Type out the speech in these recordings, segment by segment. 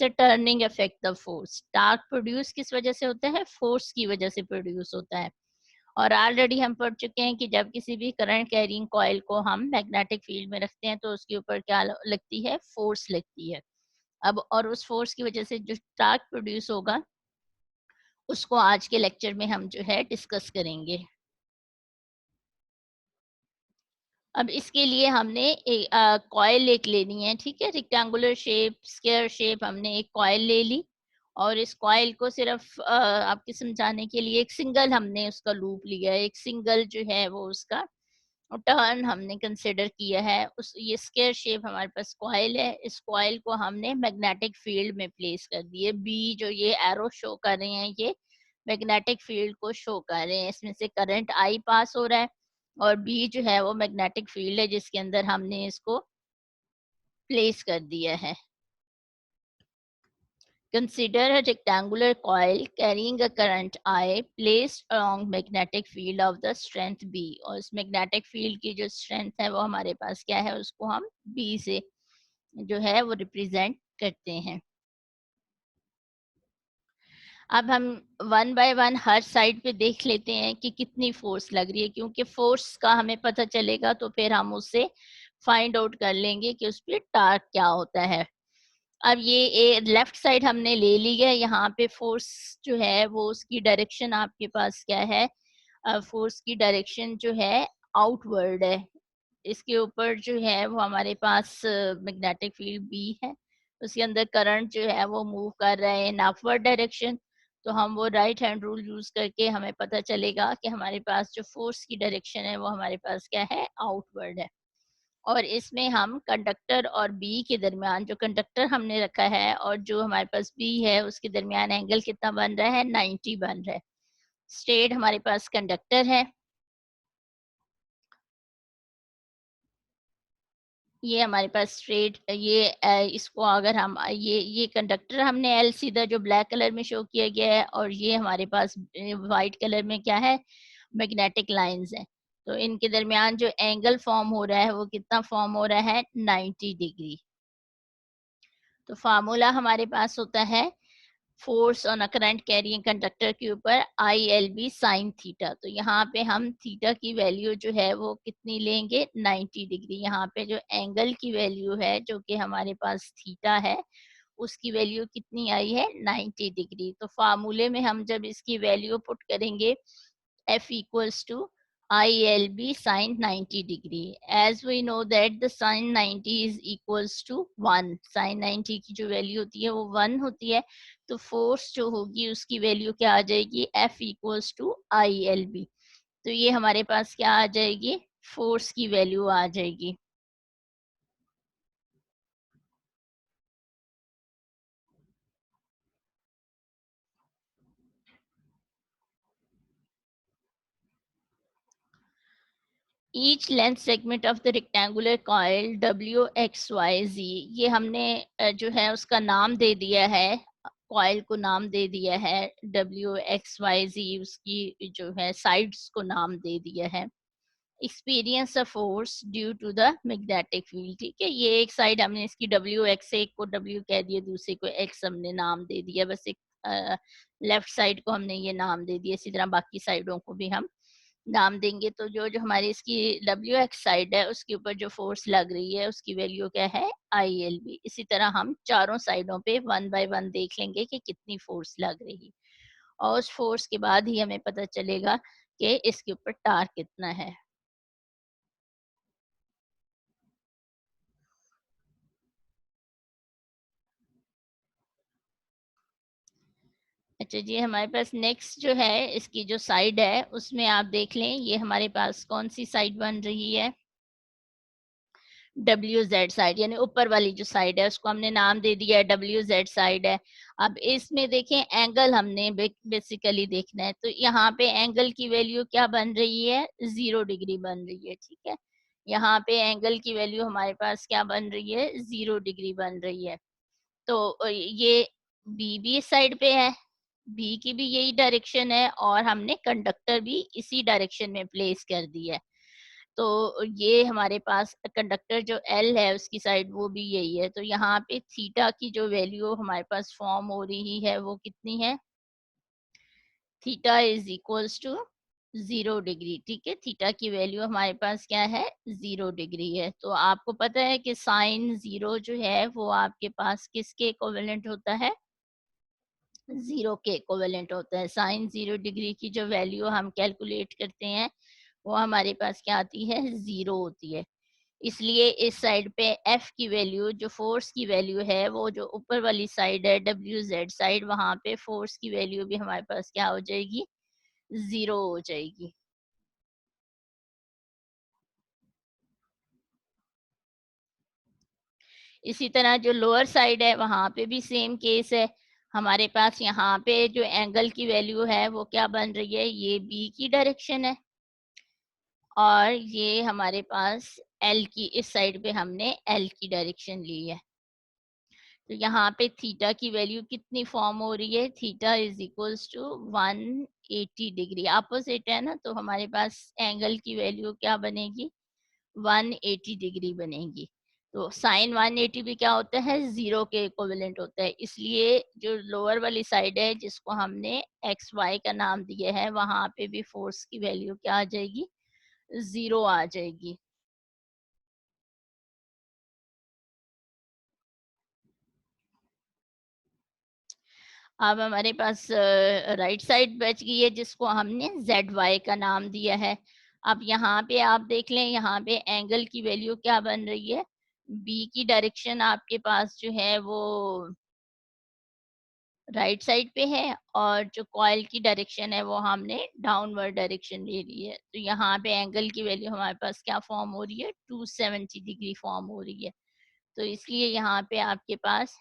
The turning affect the force. Torque produce किस वजह से होता है? फोर्स की वजह से प्रोड्यूस होता है। और ऑलरेडी हम पढ़ चुके हैं कि जब किसी भी करंट कैरिंग कॉइल को हम मैग्नेटिक फील्ड में रखते हैं तो उसके ऊपर क्या लगती है? फोर्स लगती है। अब और उस फोर्स की वजह से जो टार्क प्रोड्यूस होगा उसको आज के लेक्चर में हम जो है डिस्कस करेंगे। अब इसके लिए हमने कॉइल एक लेनी है, ठीक है, रेक्टेंगुलर शेप, स्क्वायर शेप, हमने एक कॉइल ले ली और इस कॉइल को सिर्फ आपके समझाने के लिए एक सिंगल हमने उसका लूप लिया है, एक सिंगल जो है वो उसका टर्न हमने कंसिडर किया है। उस ये स्क्वायर शेप हमारे पास कॉइल है, इस कॉइल को हमने मैग्नेटिक फील्ड में प्लेस कर दिए। बी जो ये एरो शो कर रहे हैं ये मैग्नेटिक फील्ड को शो कर रहे हैं, इसमें से करंट आई पास हो रहा है और बी जो है वो मैग्नेटिक फील्ड है जिसके अंदर हमने इसको प्लेस कर दिया है। Consider a rectangular coil carrying a current I placed along magnetic field of the strength B। और इस magnetic field की जो strength है वो हमारे पास क्या है, उसको हम B से जो है वो represent करते हैं। अब हम one by one her side पे देख लेते हैं कि कितनी फोर्स लग रही है, क्योंकि फोर्स का हमें पता चलेगा तो फिर हम उससे फाइंड आउट कर लेंगे कि उस पर टार्क क्या होता है। अब ये लेफ्ट साइड हमने ले ली है, यहाँ पे फोर्स जो है वो उसकी डायरेक्शन आपके पास क्या है, फोर्स की डायरेक्शन जो है आउटवर्ड है। इसके ऊपर जो है वो हमारे पास मैग्नेटिक फील्ड बी है, उसके अंदर करंट जो है वो मूव कर रहे हैं इन अपवर्ड डायरेक्शन। तो हम वो राइट हैंड रूल यूज करके हमें पता चलेगा कि हमारे पास जो फोर्स की डायरेक्शन है वो हमारे पास क्या है, आउटवर्ड है। और इसमें हम कंडक्टर और बी के दरमियान, जो कंडक्टर हमने रखा है और जो हमारे पास बी है उसके दरमियान एंगल कितना बन रहा है, 90 बन रहा है। स्ट्रेट हमारे पास कंडक्टर है, ये हमारे पास स्ट्रेट इसको अगर हम ये कंडक्टर हमने एल सीधा जो ब्लैक कलर में शो किया गया है और ये हमारे पास वाइट कलर में क्या है, मैग्नेटिक लाइंस है। तो इनके दरमियान जो एंगल फॉर्म हो रहा है वो कितना फॉर्म हो रहा है, 90 डिग्री। तो फार्मूला हमारे पास होता है force on a current carrying conductor के ऊपर I L B sine theta. तो यहाँ पे हम थीटा की वैल्यू जो है वो कितनी लेंगे, 90 डिग्री। यहाँ पे जो एंगल की वैल्यू है जो कि हमारे पास थीटा है उसकी वैल्यू कितनी आई है, 90 डिग्री। तो फार्मूले में हम जब इसकी वैल्यू पुट करेंगे F equals to ILB sin 90 degree. As we know that the sin 90 is equals to 1. sin 90 की जो वैल्यू होती है वो 1 होती है, तो फोर्स जो होगी उसकी वैल्यू क्या आ जाएगी, F equals to ILB। तो ये हमारे पास क्या आ जाएगी, फोर्स की वैल्यू आ जाएगी। Each length segment of the rectangular coil WXYZ, ये हमने जो है उसका नाम दे दिया है, कॉइल को नाम दे दिया है WXYZ, उसकी जो है साइड्स को नाम दे दिया है। Experience a force due to the magnetic field, ठीक है, ये एक साइड हमने इसकी WX, एक को W कह दिया, दूसरे को X हमने नाम दे दिया, बस एक लेफ्ट साइड को हमने ये नाम दे दिया। इसी तरह बाकी साइडों को भी हम नाम देंगे। तो जो जो हमारी इसकी WX साइड है उसके ऊपर जो फोर्स लग रही है उसकी वैल्यू क्या है, ILB। इसी तरह हम चारों साइडों पे वन बाय वन देख लेंगे कि कितनी फोर्स लग रही, और उस फोर्स के बाद ही हमें पता चलेगा कि इसके ऊपर टार्क कितना है। अच्छा जी, हमारे पास नेक्स्ट जो है इसकी जो साइड है उसमें आप देख लें, ये हमारे पास कौन सी साइड बन रही है, WZ साइड, यानी ऊपर वाली जो साइड है उसको हमने नाम दे दिया है WZ साइड है। अब इसमें देखें एंगल हमने बेसिकली देखना है, तो यहाँ पे एंगल की वैल्यू क्या बन रही है, 0 डिग्री बन रही है, ठीक है। यहाँ पे एंगल की वैल्यू हमारे पास क्या बन रही है, 0 डिग्री बन रही है। तो ये बी साइड पे है, बी की भी यही डायरेक्शन है और हमने कंडक्टर भी इसी डायरेक्शन में प्लेस कर दिया है। तो ये हमारे पास कंडक्टर जो L है उसकी साइड वो भी यही है। तो यहाँ पे थीटा की जो वैल्यू हमारे पास फॉर्म हो रही है वो कितनी है? Theta is equals to 0 degree. ठीक है, थीटा की वैल्यू हमारे पास क्या है? 0 डिग्री है। तो आपको पता है कि साइन 0 जो है वो आपके पास किसके इक्विवेलेंट होता है? 0 के इक्विवेलेंट होता है। साइन 0 डिग्री की जो वैल्यू हम कैलकुलेट करते हैं वो हमारे पास क्या आती है? 0 होती है। इसलिए इस साइड पे F की वैल्यू, जो फोर्स की वैल्यू है, वो जो ऊपर वाली साइड है WZ साइड, वहां पे फोर्स की वैल्यू भी हमारे पास क्या हो जाएगी? 0 हो जाएगी। इसी तरह जो लोअर साइड है वहां पे भी सेम केस है। हमारे पास यहाँ पे जो एंगल की वैल्यू है वो क्या बन रही है? ये B की डायरेक्शन है, और ये हमारे पास L की, इस साइड पे हमने L की डायरेक्शन ली है। तो यहाँ पे थीटा की वैल्यू कितनी फॉर्म हो रही है? Theta is equals to 180 degree. Opposite है ना, तो हमारे पास एंगल की वैल्यू क्या बनेगी? 180 डिग्री बनेगी। तो साइन 180 भी क्या होता है? 0 के इक्विवेलेंट होता है। इसलिए जो लोअर वाली साइड है जिसको हमने एक्स वाई का नाम दिया है, वहां पे भी फोर्स की वैल्यू क्या आ जाएगी? 0 आ जाएगी। अब हमारे पास राइट साइड बच गई है जिसको हमने जेड वाई का नाम दिया है। अब यहाँ पे आप देख लें, यहाँ पे एंगल की वैल्यू क्या बन रही है? बी की डायरेक्शन आपके पास जो है वो राइट साइड पे है, और जो कॉइल की डायरेक्शन है वो हमने डाउनवर्ड डायरेक्शन ले ली है। तो यहाँ पे एंगल की वैल्यू हमारे पास क्या फॉर्म हो रही है? 270 डिग्री फॉर्म हो रही है। तो इसलिए यहाँ पे आपके पास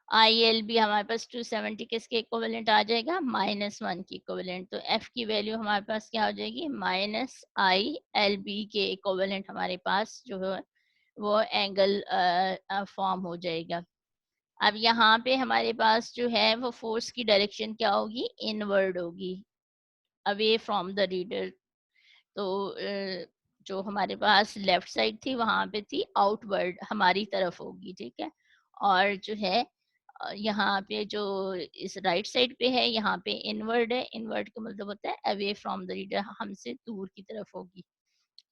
ILB हमारे पास 270 किसके इक्विवेलेंट आ जाएगा? -1 की इक्विवेलेंट। तो F की वैल्यू हमारे पास क्या हो जाएगी? -ILB के इक्विवेलेंट हमारे पास जो है वो एंगल फॉर्म हो जाएगा। अब यहाँ पे हमारे पास जो है वो फोर्स की डायरेक्शन क्या होगी? इनवर्ड होगी, अवे फ्रॉम द रीडर। तो जो हमारे पास लेफ्ट साइड थी वहां पे थी आउटवर्ड, हमारी तरफ होगी। ठीक है, और जो है यहाँ पे जो इस राइट साइड पे है यहाँ पे इनवर्ड है। इनवर्ड का मतलब होता है अवे फ्रॉम द रीडर, हमसे दूर की तरफ होगी।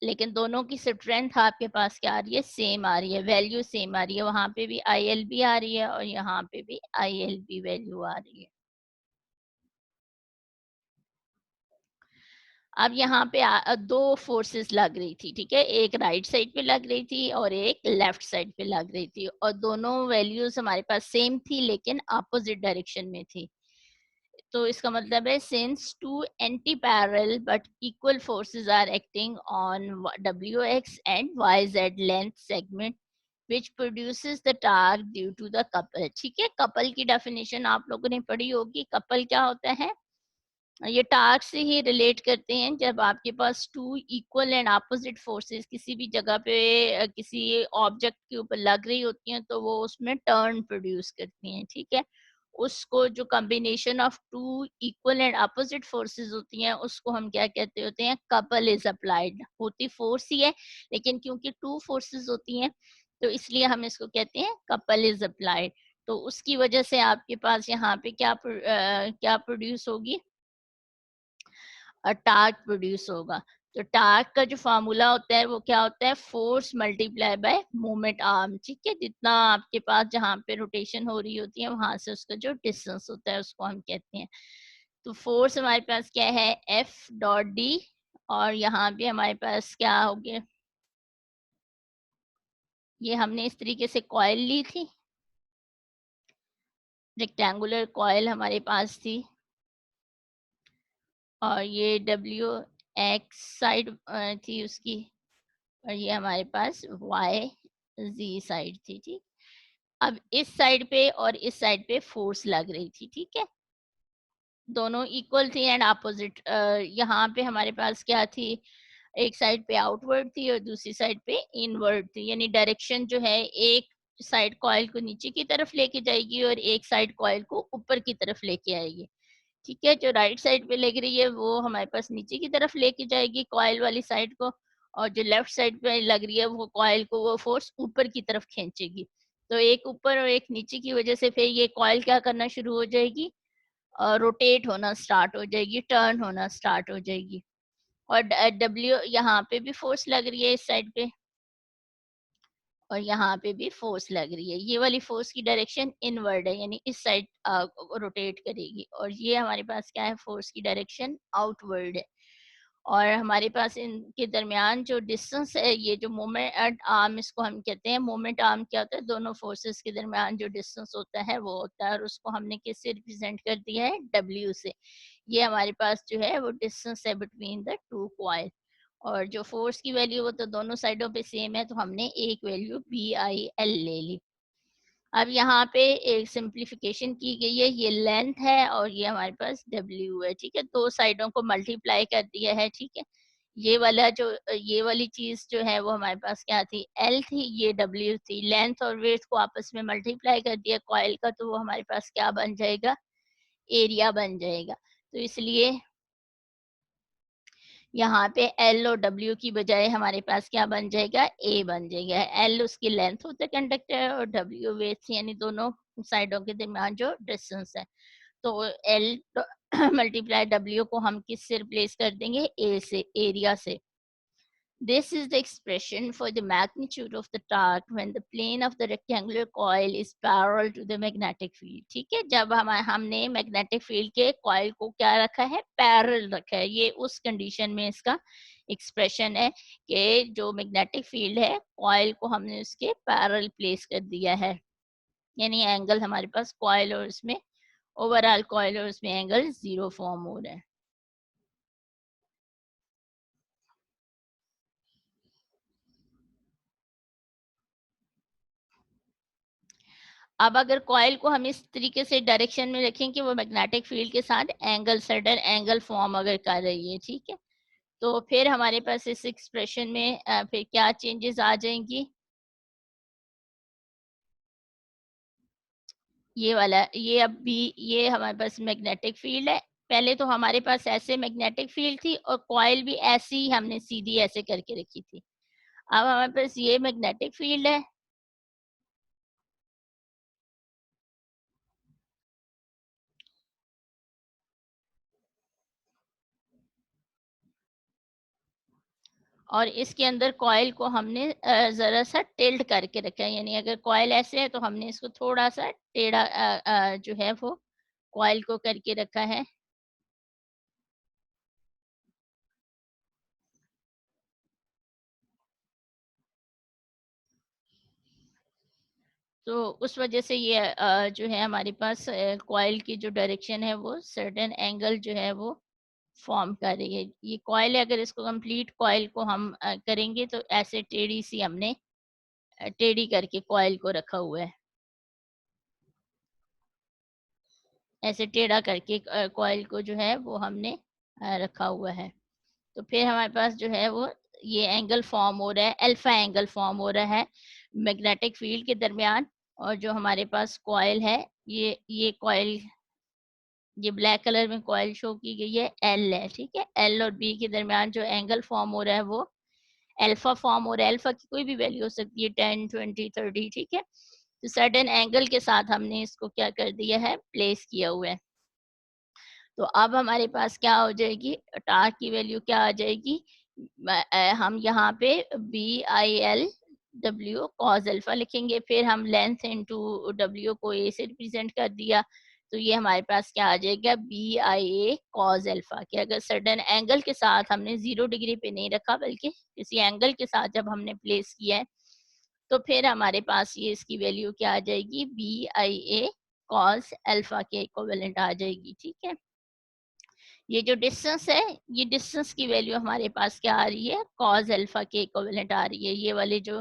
लेकिन दोनों की स्ट्रेंथ आपके पास क्या आ रही है? सेम आ रही है, वैल्यू सेम आ रही है। वहां पे भी ILB आ रही है और यहाँ पे भी ILB वैल्यू आ रही है। अब यहाँ पे दो फोर्सेस लग रही थी। ठीक है, एक राइट साइड पे लग रही थी और एक लेफ्ट साइड पे लग रही थी, और दोनों वैल्यूज हमारे पास सेम थी लेकिन अपोजिट डायरेक्शन में थी। तो इसका मतलब है since two anti parallel but equal forces are acting on WX and YZ length segment which produces the torque due to the couple। ठीक है, कपल की डेफिनेशन आप लोगों ने पढ़ी होगी। कपल क्या होता है? ये टास्क से ही रिलेट करते हैं। जब आपके पास two equal and opposite forces किसी भी जगह पे किसी ऑब्जेक्ट के ऊपर लग रही होती हैं तो वो उसमें टर्न प्रोड्यूस करती हैं। ठीक है, उसको जो combination of two equal and opposite forces होती हैं उसको हम क्या कहते होते हैं? Couple is applied. होती फोर्स ही है लेकिन क्योंकि टू फोर्सेस होती हैं तो इसलिए हम इसको कहते हैं कपल इज अप्लाइड। तो उसकी वजह से आपके पास यहाँ पे क्या प्रोड्यूस होगी? टार्क प्रोड्यूस होगा। तो टार्क का जो फार्मूला होता है वो क्या होता है? Force multiply by moment arm. ठीक है, जितना आपके पास जहाँ पे रोटेशन हो रही होती है वहां से उसका जो डिस्टेंस होता है उसको हम कहते हैं। तो फोर्स हमारे पास क्या है? F.D। और यहाँ पे हमारे पास क्या हो गया? ये हमने इस तरीके से कॉइल ली थी, रेक्टेंगुलर कॉइल हमारे पास थी, और ये WX साइड थी उसकी, और ये हमारे पास YZ साइड थी। ठीक, अब इस साइड पे और इस साइड पे फोर्स लग रही थी। ठीक है, दोनों इक्वल थी एंड अपोजिट। यहाँ पे हमारे पास क्या थी? एक साइड पे आउटवर्ड थी और दूसरी साइड पे इनवर्ड थी। यानी डायरेक्शन जो है, एक साइड कॉइल को नीचे की तरफ लेके जाएगी और एक साइड कॉइल को ऊपर की तरफ लेके आएगी। ठीक है, जो राइट साइड पे लग रही है वो हमारे पास नीचे की तरफ लेके जाएगी कॉइल वाली साइड को, और जो लेफ्ट साइड पे लग रही है वो कॉइल को वो फोर्स ऊपर की तरफ खींचेगी। तो एक ऊपर और एक नीचे की वजह से फिर ये कॉइल क्या करना शुरू हो जाएगी, रोटेट होना स्टार्ट हो जाएगी, टर्न होना स्टार्ट हो जाएगी। और डब्ल्यू यहाँ पे भी फोर्स लग रही है इस साइड पे, और यहाँ पे भी फोर्स लग रही है। ये वाली फोर्स की डायरेक्शन इनवर्ड है, यानी इस साइड रोटेट करेगी, और ये हमारे पास क्या है, फोर्स की डायरेक्शन आउटवर्ड है। और हमारे पास इनके दरमियान जो डिस्टेंस है, ये जो मोमेंट आर्म इसको हम कहते हैं, मोमेंट आर्म क्या होता है, दोनों फोर्सेस के दरमियान जो डिस्टेंस होता है वो होता है, और उसको हमने किससे रिप्रेजेंट कर दिया है, डब्ल्यू से। ये हमारे पास जो है वो डिस्टेंस है बिटवीन द टू कॉइल। और जो फोर्स की वैल्यू वो तो दोनों साइडों पे सेम है, तो हमने एक वैल्यू बी आई एल ले ली। अब यहाँ पे एक सिंप्लीफिकेशन की गई है, ये लेंथ है और ये हमारे पास डब्ल्यू है, ठीक है, दो साइडों को मल्टीप्लाई कर दिया है, ठीक है। ये वाला जो ये वाली चीज जो है वो हमारे पास क्या थी, एल थी, ये डब्ल्यू थी। लेंथ और वेट को आपस में मल्टीप्लाई कर दिया कॉइल का, तो वो हमारे पास क्या बन जाएगा, एरिया बन जाएगा। तो इसलिए यहाँ पे एल और डब्ल्यू की बजाय हमारे पास क्या बन जाएगा, ए बन जाएगा। एल उसकी लेंथ होता है कंडक्टर, और डब्ल्यू वेट, यानी दोनों साइडों के दरमियान जो डिस्टेंस है। तो एल मल्टीप्लाई डब्ल्यू को हम किस से रिप्लेस कर देंगे, ए से, एरिया से। This is the expression for the magnitude of the torque when the plane of the rectangular coil is parallel to the magnetic field. ठीक है, जब हमने मैग्नेटिक फील्ड के कॉइल को क्या रखा है, पैरेलल रखा है। ये उस कंडीशन में इसका एक्सप्रेशन है कि जो मैग्नेटिक फील्ड है कॉइल को हमने उसके पैरेलल प्लेस कर दिया है, यानी एंगल हमारे पास कॉइल और उसमें ओवरऑल कॉइल और उसमें एंगल 0 फॉर्म हो रहा है। अब अगर कॉइल को हम इस तरीके से डायरेक्शन में रखें कि वो मैग्नेटिक फील्ड के साथ एंगल, सडन एंगल फॉर्म अगर कर रही है, ठीक है, तो फिर हमारे पास इस एक्सप्रेशन में फिर क्या चेंजेस आ जाएंगी। ये वाला, ये अब भी ये हमारे पास मैग्नेटिक फील्ड है। पहले तो हमारे पास ऐसे मैग्नेटिक फील्ड थी और कॉइल भी ऐसी ही हमने सीधी ऐसे करके रखी थी। अब हमारे पास ये मैग्नेटिक फील्ड है, और इसके अंदर कॉइल को हमने ज़रा सा टिल्ट करके रखा है, यानी अगर कॉइल ऐसे है तो हमने इसको थोड़ा सा टेढ़ा जो है वो कॉइल को करके रखा है। तो उस वजह से ये जो है हमारे पास कॉइल की जो डायरेक्शन है वो सर्टेन एंगल जो है वो फॉर्म कर रही है। ये कॉइल है, अगर इसको कंप्लीट कॉइल को हम करेंगे तो ऐसे टेढ़ी सी हमने टेढ़ी करके कॉइल को रखा हुआ है, ऐसे टेढ़ा करके कॉइल को जो है वो हमने रखा हुआ है। तो फिर हमारे पास जो है वो ये एंगल फॉर्म हो रहा है, अल्फा एंगल फॉर्म हो रहा है मैग्नेटिक फील्ड के दरमियान। और जो हमारे पास कॉइल है, ये कॉइल, ये ब्लैक कलर में कॉइल शो की गई है, एल है, ठीक है। एल और बी के दरमियान जो एंगल फॉर्म हो रहा है वो अल्फा फॉर्म हो रहा है। अल्फा की कोई भी वैल्यू हो सकती है, 10, 20, 30, ठीक है। तो सडन एंगल के साथ हमने इसको क्या कर दिया है, प्लेस किया हुआ है। तो अब हमारे पास क्या हो जाएगी, टार्क की वैल्यू क्या आ जाएगी, हम यहाँ पे B I L W cos alpha लिखेंगे, फिर हम लेंथ इनटू डब्ल्यू को ए से रिप्रेजेंट कर दिया, तो ये हमारे पास क्या आ जाएगा, B I A cos alpha. कि अगर सडन एंगल के साथ हमने 0 डिग्री पे नहीं रखा बल्कि किसी एंगल के साथ जब हमने प्लेस किया है, तो फिर हमारे पास ये इसकी वैल्यू क्या आ जाएगी, B I A cos alpha के इक्विवेलेंट आ जाएगी, ठीक है। ये जो डिस्टेंस है, ये डिस्टेंस की वैल्यू हमारे पास क्या आ रही है, कॉज अल्फा के इक्विवेलेंट आ रही है। ये वाले जो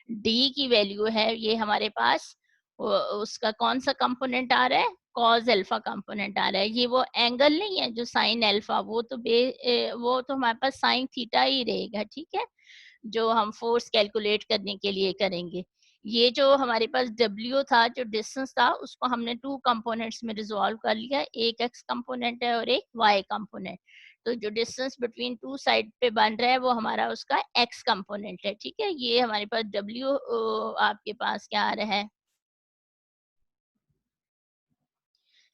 डी की वैल्यू है ये हमारे पास उसका कौन सा कंपोनेंट आ रहा है, कॉज अल्फा कंपोनेंट आ रहा है। ये वो एंगल नहीं है जो साइन अल्फा, वो तो वो तो हमारे पास साइन थीटा ही रहेगा, ठीक है, जो हम फोर्स कैलकुलेट करने के लिए करेंगे। ये जो हमारे पास W था, जो डिस्टेंस था, उसको हमने 2 कंपोनेंट्स में रिज़ॉल्व कर लिया। एक x कंपोनेंट है और एक y कंपोनेंट। तो जो डिस्टेंस बिटवीन 2 साइड पे बन रहा है वो हमारा उसका x कंपोनेंट है, ठीक है? ये हमारे पास W आपके पास क्या आ रहा है?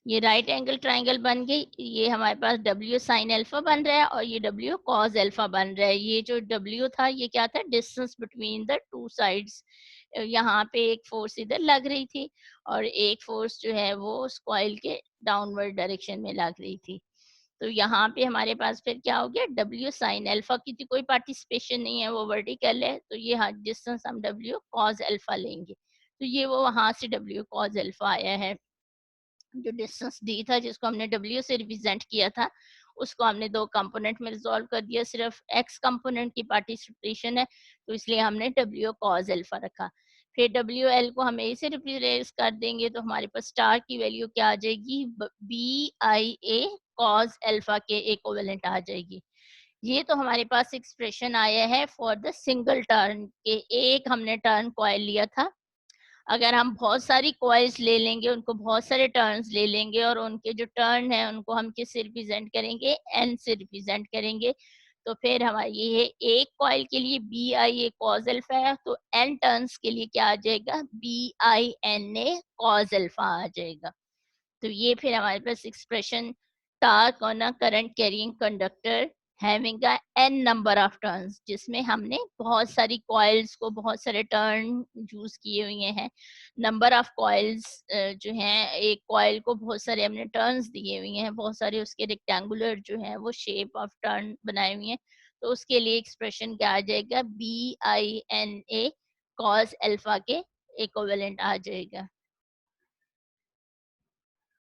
ये राइट एंगल ट्रायंगल बन गई। ये हमारे पास W sin अल्फा बन रहा है और ये W cos अल्फा बन रहा है। ये जो W था ये क्या था? Distance between the two sides. यहाँ पे एक फोर्स इधर लग रही थी और एक फोर्स जो है वो उस कॉइल के डाउनवर्ड डायरेक्शन में लग रही थी। तो यहाँ पे हमारे पास फिर क्या हो गया? W sin अल्फा की तो कोई पार्टिसिपेशन नहीं है, वो वर्टिकल है, तो ये हाँ डिस्टेंस हम W cos अल्फा लेंगे। तो ये वो वहाँ से W cos अल्फा आया है। जो डिस्टेंस डी था जिसको हमने W से रिप्रेजेंट किया था, उसको हमने 2 कंपोनेंट में रिज़ॉल्व कर दिया। सिर्फ x कंपोनेंट की पार्टिसिपेशन है, तो इसलिए हमने W cos अल्फा रखा। फिर WL को हम A से रिप्लेस कर देंगे तो हमारे पास स्टार की वैल्यू क्या आ जाएगी? BIA cos अल्फा के इक्विवेलेंट आ जाएगी। ये तो हमारे पास एक्सप्रेशन आया है फॉर द सिंगल टर्न के एक हमने टर्न कॉइल लिया था। अगर हम बहुत सारी कॉइल्स ले लेंगे, उनको बहुत सारे टर्न्स ले लेंगे और उनके जो टर्न है उनको हम किससे रिप्रेजेंट करेंगे? एन से रिप्रेजेंट करेंगे। तो फिर हमारी ये एक कॉइल के लिए B I A cos alpha है, तो एन टर्न्स के लिए क्या आ जाएगा? B I N A cos alpha आ जाएगा। तो ये फिर हमारे पास expression torque on a current carrying conductor having a N number of turns, जिसमें हमने बहुत सारी कॉइल्स को बहुत सारे टर्न यूज किए हुए हैं। नंबर ऑफ कॉइल्स जो हैं, एक कॉइल को बहुत सारे हमने टर्न्स दिए हुए हैं, बहुत सारे उसके रेक्टेंगुलर जो हैं वो शेप ऑफ टर्न बनाए हुए हैं। तो उसके लिए एक्सप्रेशन क्या आ जाएगा? BINA कॉस अल्फा के इक्विवेलेंट आ जाएगा।